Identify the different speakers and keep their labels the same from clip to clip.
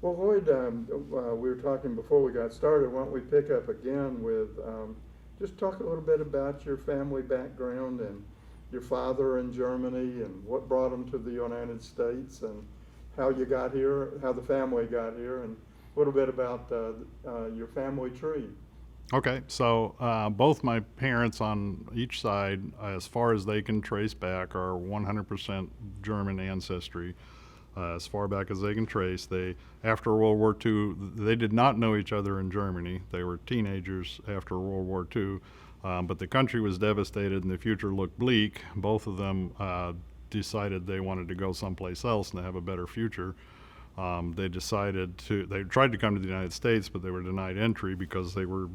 Speaker 1: Well, Lloyd, we were talking before we got started. Why don't we pick up again with just talk a little bit about your family background and your father in Germany and what brought him to the United States and how you got here, how the family got here, and a little bit about your family tree.
Speaker 2: Okay, so both my parents on each side, as far as they can trace back, are 100% German ancestry. As far back as they can trace, they after World War II, they did not know each other in Germany. They were teenagers after World War II, but the country was devastated and the future looked bleak. Both of them decided they wanted to go someplace else and have a better future. They tried to come to the United States, but they were denied entry because they were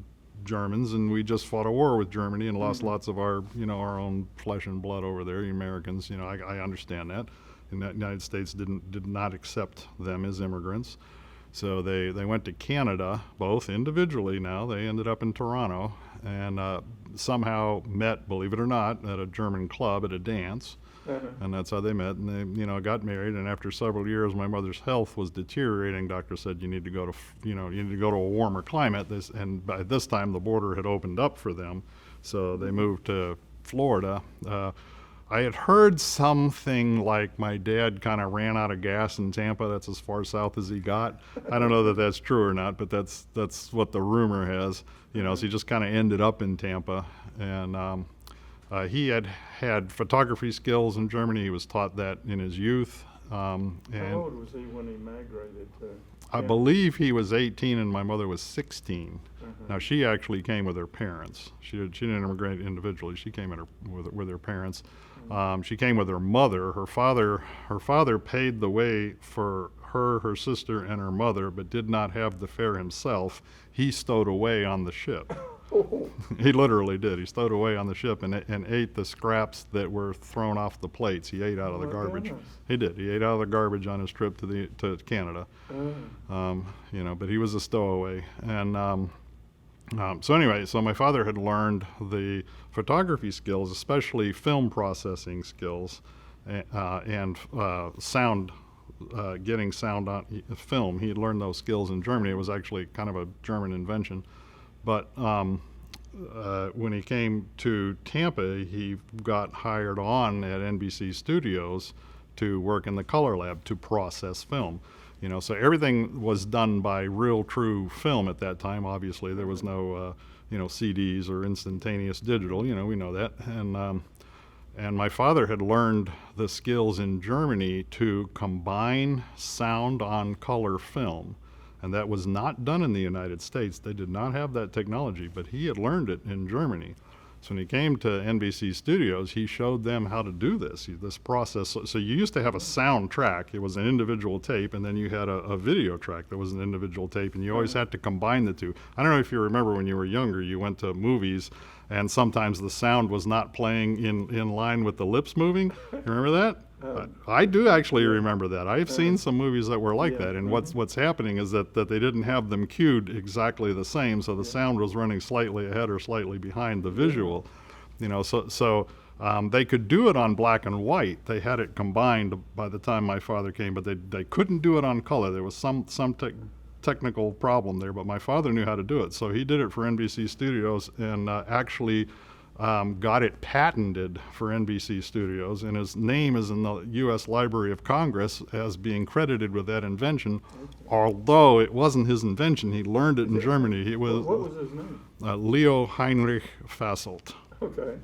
Speaker 2: Germans, and we just fought a war with Germany and lost lots of our own flesh and blood over there. The Americans, I understand that. And the United States did not accept them as immigrants. So they went to Canada, both individually now. They ended up in Toronto and somehow met, believe it or not, at a German club at a dance. And that's how they met. And they, got married. And after several years, my mother's health was deteriorating. Doctor said you need to go to, you need to go to a warmer climate. And by this time, the border had opened up for them, so they moved to Florida. I had heard something like my dad kind of ran out of gas in Tampa. That's as far south as he got. I don't know that that's true or not, but that's what the rumor has. So he just kind of ended up in Tampa, and he had photography skills in Germany. He was taught that in his youth.
Speaker 1: How old was he when he migrated to
Speaker 2: I
Speaker 1: Canada?
Speaker 2: believe he was 18 and my mother was 16.
Speaker 1: Uh-huh.
Speaker 2: Now she actually came with her parents. She didn't immigrate individually. She came with her parents. She came with her mother. Her father paid the way for her sister, and her mother, but did not have the fare himself. He stowed away on the ship.
Speaker 1: Oh,
Speaker 2: He literally did. He stowed away on the ship and ate the scraps that were thrown off the plates. He ate out of the
Speaker 1: my
Speaker 2: garbage.
Speaker 1: goodness.
Speaker 2: He did. He ate out of the garbage on his trip to Canada. But he was a stowaway. And so anyway, so my father had learned the photography skills, especially film processing skills, and sound. Getting sound on film. He had learned those skills in Germany. It was actually kind of a German invention. But when he came to Tampa, he got hired on at NBC Studios to work in the color lab to process film. So everything was done by real, true film at that time. Obviously, there was no, CDs or instantaneous digital. We know that. And my father had learned the skills in Germany to combine sound on color film. And that was not done in the United States. They did not have that technology, but he had learned it in Germany. So when he came to NBC Studios, he showed them how to do this process. So you used to have a sound track. It was an individual tape, and then you had a video track that was an individual tape, and you always had to combine the two. I don't know if you remember when you were younger, you went to movies, and sometimes the sound was not playing in line with the lips moving. You remember that? I do actually remember that. I've seen some movies that were like
Speaker 1: Yeah.
Speaker 2: that, and what's happening is that they didn't have them cued exactly the same, so the sound was running slightly ahead or slightly behind the visual. So they could do it on black and white. They had it combined by the time my father came, but they couldn't do it on color. There was some technical problem there, but my father knew how to do it, so he did it for NBC Studios and actually got it patented for NBC Studios, and his name is in the U.S. Library of Congress as being credited with that invention, although it wasn't his invention. He learned it in Germany. He was
Speaker 1: What was his name?
Speaker 2: Leo Heinrich Fasselt,
Speaker 1: Okay.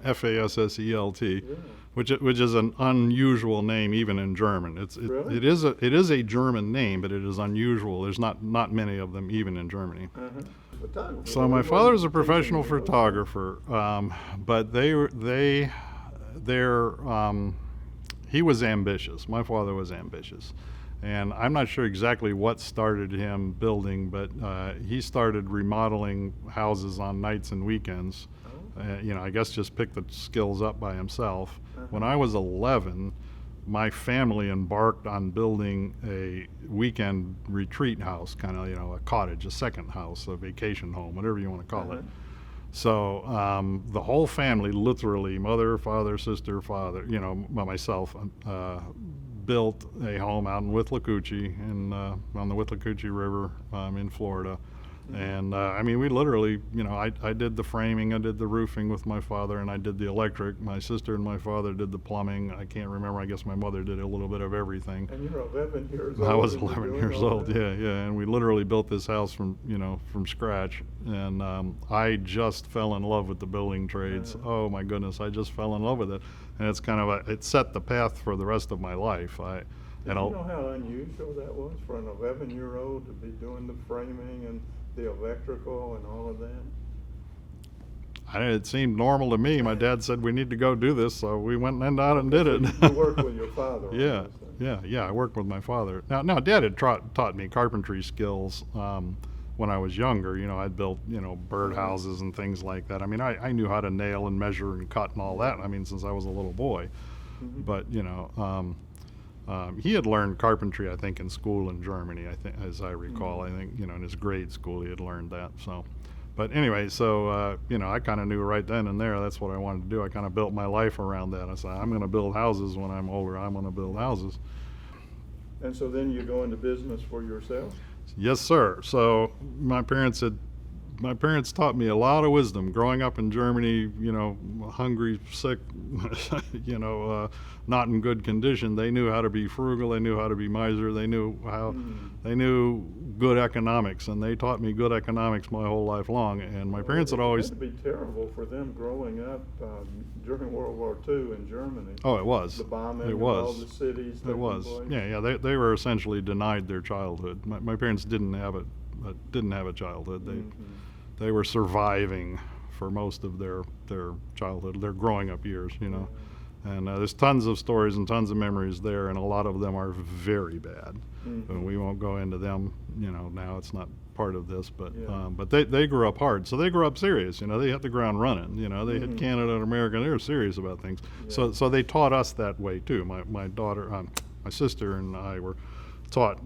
Speaker 2: Fasselt,
Speaker 1: Yeah.
Speaker 2: which is an unusual name even in German.
Speaker 1: Really?
Speaker 2: It is a German name, but it is unusual. There's not many of them even in Germany.
Speaker 1: Uh-huh. Photographer.
Speaker 2: So my father was a professional photographer, but he was ambitious. My father was ambitious, and I'm not sure exactly what started him building, but he started remodeling houses on nights and weekends. I guess just picked the skills up by himself. When I was 11, my family embarked on building a weekend retreat house, kind of, a cottage, a second house, a vacation home, whatever you want to call it. So the whole family, literally, mother, father, sister, father, myself, built a home out in Withlacoochee, on the Withlacoochee River in Florida. And I mean, we literally, I did the framing, I did the roofing with my father, and I did the electric. My sister and my father did the plumbing. I can't remember, I guess my mother did a little bit of everything.
Speaker 1: And you're 11 years old.
Speaker 2: I was
Speaker 1: and you're
Speaker 2: 11
Speaker 1: doing
Speaker 2: years
Speaker 1: all
Speaker 2: old,
Speaker 1: that?
Speaker 2: yeah, and we literally built this house from scratch. And I just fell in love with the building trades. Oh my goodness, I just fell in love with it. And it's it set the path for the rest of my life.
Speaker 1: Did you know how unusual that was for an 11-year-old to be doing the framing and the electrical and all of that?
Speaker 2: It seemed normal to me. My dad said we need to go do this, so we went out and did it.
Speaker 1: You worked with your father on
Speaker 2: Yeah,
Speaker 1: this then.
Speaker 2: yeah. I worked with my father. Now, Dad had taught me carpentry skills when I was younger. I'd built birdhouses and things like that. I mean, I knew how to nail and measure and cut and all that. I mean, since I was a little boy.
Speaker 1: Mhm.
Speaker 2: But he had learned carpentry, I think, in school in Germany. I think, as I recall, I think in his grade school he had learned that. So, but anyway, so I kind of knew right then and there that's what I wanted to do. I kind of built my life around that. I said, I'm going to build houses when I'm older. I'm going to build houses.
Speaker 1: And so then you go into business for yourself?
Speaker 2: Yes, sir. So my parents taught me a lot of wisdom growing up in Germany, hungry, sick, not in good condition. They knew how to be frugal. They knew how to be miser. They knew they knew good economics, and they taught me good economics my whole life long. And my parents had always.
Speaker 1: It had to be terrible for them growing up during World War II in Germany.
Speaker 2: Oh, it was.
Speaker 1: The bombing
Speaker 2: It
Speaker 1: of
Speaker 2: was.
Speaker 1: all the cities.
Speaker 2: It was. Yeah. They were essentially denied their childhood. My parents didn't have a childhood. They were surviving for most of their childhood, their growing up years, And there's tons of stories and tons of memories there, and a lot of them are very bad. And we won't go into them, now it's not part of this, but they grew up hard. So they grew up serious, they hit the ground running, they hit Canada and America, they were serious about things.
Speaker 1: Yeah.
Speaker 2: So they taught us that way too. My daughter, my sister and I were taught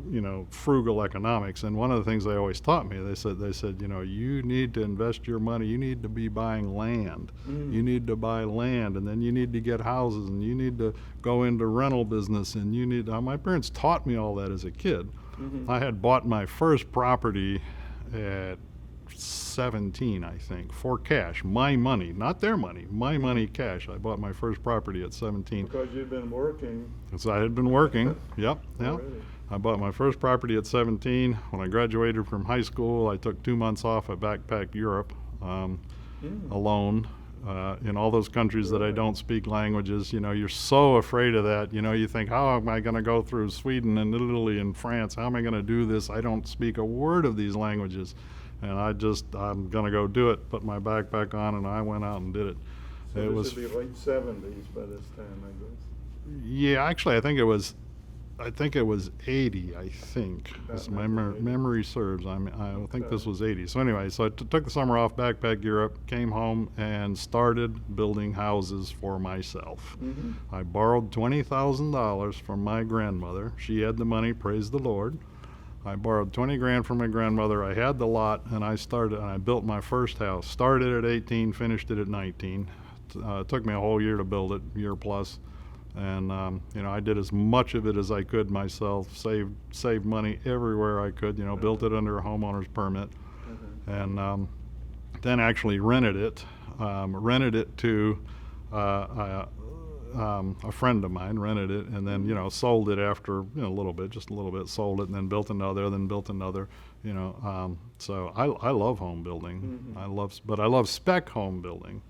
Speaker 2: frugal economics, and one of the things they always taught me, they said you need to invest your money, you need to be buying land, you need to buy land, and then you need to get houses, and you need to go into rental business, and my parents taught me all that as a kid. I had bought my first property at 17, I think, for cash, my money, not their money, my money, cash. I bought my first property at 17.
Speaker 1: Because you'd been working.
Speaker 2: So I had been working. Yep.
Speaker 1: Already.
Speaker 2: I bought my first property at 17. When I graduated from high school, I took 2 months off. I backpacked Europe alone in all those countries that I don't speak languages. You're so afraid of that. You think, how am I going to go through Sweden and Italy and France? How am I going to do this? I don't speak a word of these languages. And I'm going to go do it, put my backpack on, and I went out and did it.
Speaker 1: So this would be late 70s by this time, I guess.
Speaker 2: Yeah, actually, I think it was 80, I think, as my memory serves. I think this was 80. So anyway, so I took the summer off, backpacked Europe, came home, and started building houses for myself. I borrowed $20,000 from my grandmother. She had the money, praise the Lord. I borrowed 20 grand from my grandmother. I had the lot, and I built my first house. Started at 18, finished it at 19. It took me a whole year to build it, year plus. And I did as much of it as I could myself, saved money everywhere I could, built it under a homeowner's permit, and then actually rented it to a friend of mine, rented it, and then sold it after a little bit, sold it, and then built another, so I love home building. But I love spec home building.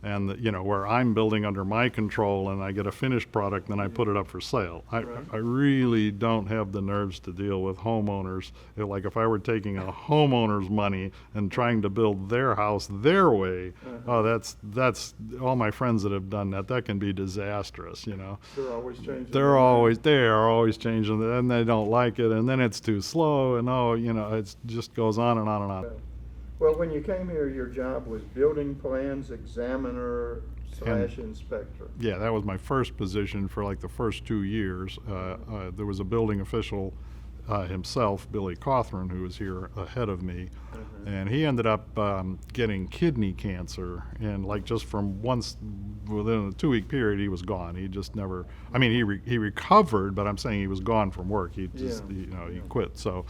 Speaker 2: And where I'm building under my control, and I get a finished product, then I put it up for sale. I really don't have the nerves to deal with homeowners. Like if I were taking a homeowner's money and trying to build their house their way, that's all my friends that have done that. That can be disastrous.
Speaker 1: They're always changing.
Speaker 2: They are always changing, and they don't like it, and then it's too slow, and it just goes on and on and on.
Speaker 1: Well, when you came here, your job was building plans examiner / inspector.
Speaker 2: Yeah, that was my first position for like the first 2 years. There was a building official himself, Billy Cawthron, who was here ahead of me, and he ended up getting kidney cancer, and like just from within a 2-week period, he was gone. He just never. I mean, he recovered, but I'm saying he was gone from work. He just he quit. So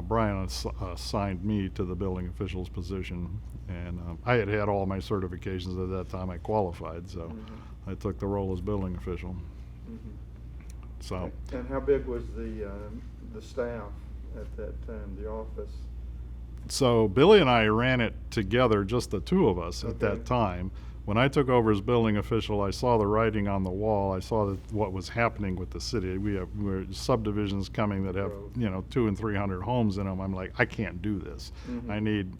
Speaker 2: Brian assigned me to the building official's position, and I had all my certifications at that time. I qualified, so I took the role as building official. So.
Speaker 1: And how big was the staff at that time, the office?
Speaker 2: So Billy and I ran it together, just the two of us at that time. When I took over as building official, I saw the writing on the wall. I saw what was happening with the city. We're subdivisions coming that have 200 and 300 homes in them. I'm like, I can't do this. I need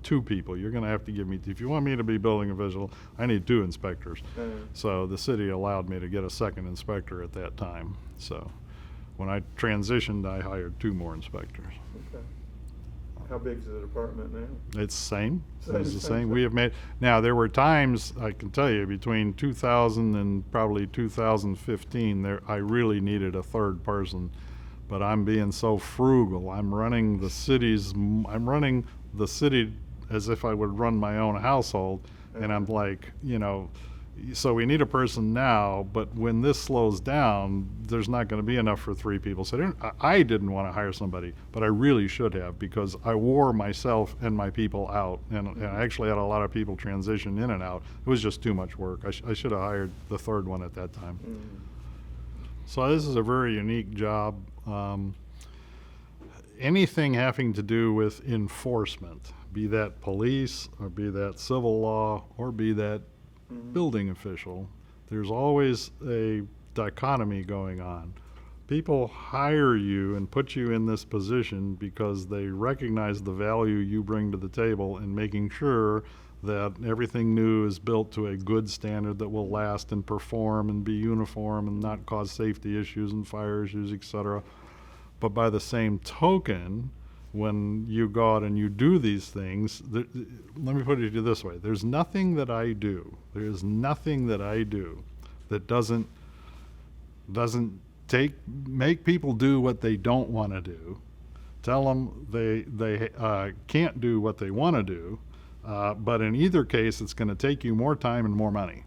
Speaker 2: 2 people. You're going to have to give me, if you want me to be building official, I need 2 inspectors. So the city allowed me to get a second inspector at that time. So when I transitioned, I hired 2 more inspectors.
Speaker 1: Okay. How big is the department now?
Speaker 2: It's the same. It's the same. We have made, now there were times, I can tell you, between 2000 and probably 2015, I really needed a 3rd person, but I'm being so frugal. I'm running the city as if I would run my own household, and I'm like, so we need a person now, but when this slows down, there's not going to be enough for 3 people. So I didn't want to hire somebody, but I really should have, because I wore myself and my people out, and I actually had a lot of people transition in and out. It was just too much work. I should have hired the 3rd one at that time. So this is a very unique job. Anything having to do with enforcement, be that police, or be that civil law, or be that building official, there's always a dichotomy going on. People hire you and put you in this position because they recognize the value you bring to the table in making sure that everything new is built to a good standard that will last and perform and be uniform and not cause safety issues and fire issues, etc. But by the same token, when you go out and you do these things, let me put it to you this way. There's nothing that I do that doesn't make people do what they don't want to do, tell them they can't do what they want to do, but in either case, it's going to take you more time and more money.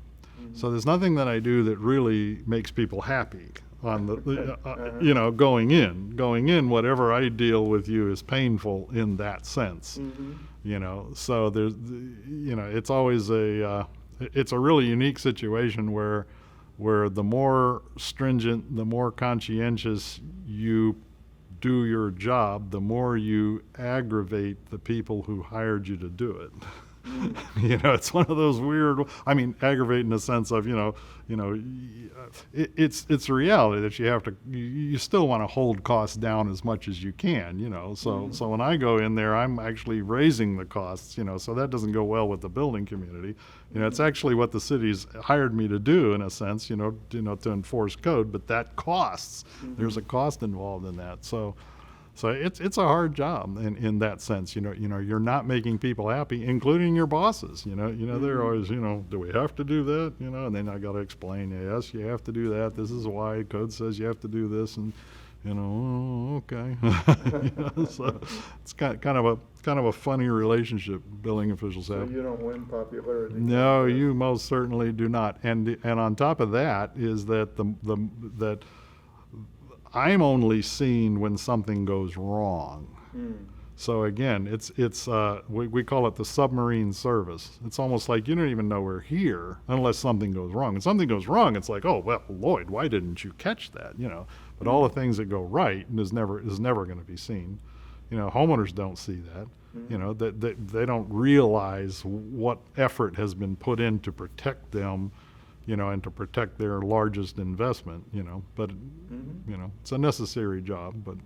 Speaker 2: So there's nothing that I do that really makes people happy. On the going in, whatever I deal with you is painful in that sense. So there's it's always it's a really unique situation where the more stringent, the more conscientious you do your job, the more you aggravate the people who hired you to do it. It's one of those weird, aggravate in the sense of, it's a reality that you still want to hold costs down as much as you can, so when I go in there, I'm actually raising the costs, so that doesn't go well with the building community. It's actually what the city's hired me to do, in a sense, to enforce code, but that costs. There's a cost involved in that. So it's a hard job in that sense. You're not making people happy, including your bosses. They're always, do we have to do that? And then I got to explain, yes, you have to do that. This is why code says you have to do this, and okay. So it's kind of a funny relationship building officials have.
Speaker 1: So you don't win popularity.
Speaker 2: No, you most certainly do not. And on top of that is that that I'm only seen when something goes wrong. So again, we call it the submarine service. It's almost like you don't even know we're here unless something goes wrong. And something goes wrong, it's like, oh well, Loyd, why didn't you catch that? But all the things that go right is never going to be seen. Homeowners don't see that. That they don't realize what effort has been put in to protect them, and to protect their largest investment. But it's a necessary job. But.